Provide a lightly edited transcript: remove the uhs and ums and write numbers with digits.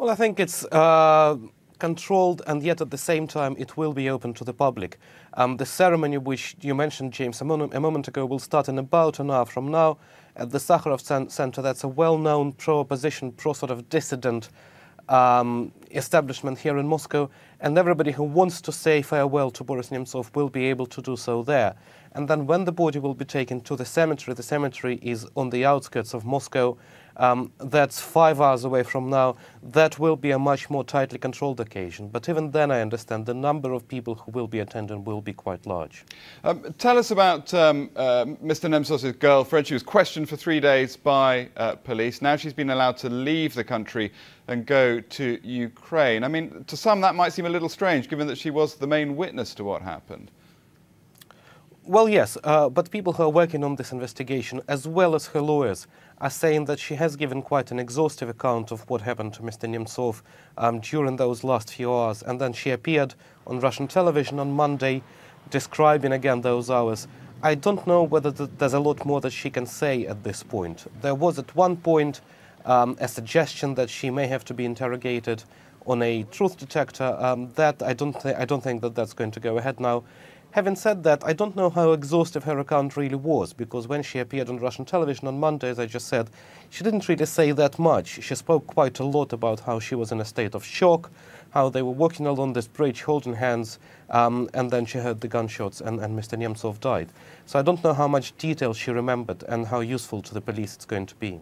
Well, I think it's controlled, and yet at the same time it will be open to the public. The ceremony which you mentioned, James, a moment ago will start in about an hour from now at the Sakharov Center. That's a well-known pro-opposition, pro-sort of dissident establishment here in Moscow, and everybody who wants to say farewell to Boris Nemtsov will be able to do so there. And then when the body will be taken to the cemetery is on the outskirts of Moscow, that's 5 hours away from now. That will be a much more tightly controlled occasion. But even then, I understand the number of people who will be attending will be quite large. Tell us about Mr. Nemtsov's girlfriend. She was questioned for 3 days by police. Now she's been allowed to leave the country and go to Ukraine. I mean, to some that might seem a little strange, given that she was the main witness to what happened. Well, yes, but people who are working on this investigation, as well as her lawyers, are saying that she has given quite an exhaustive account of what happened to Mr. Nemtsov during those last few hours. And then she appeared on Russian television on Monday, describing again those hours. I don't know whether there's a lot more that she can say at this point. There was at one point a suggestion that she may have to be interrogated on a truth detector. That I don't think that that's going to go ahead now. Having said that, I don't know how exhaustive her account really was, because when she appeared on Russian television on Monday, as I just said, she didn't really say that much. She spoke quite a lot about how she was in a state of shock, how they were walking along this bridge holding hands, and then she heard the gunshots and Mr. Nemtsov died. So I don't know how much detail she remembered and how useful to the police it's going to be.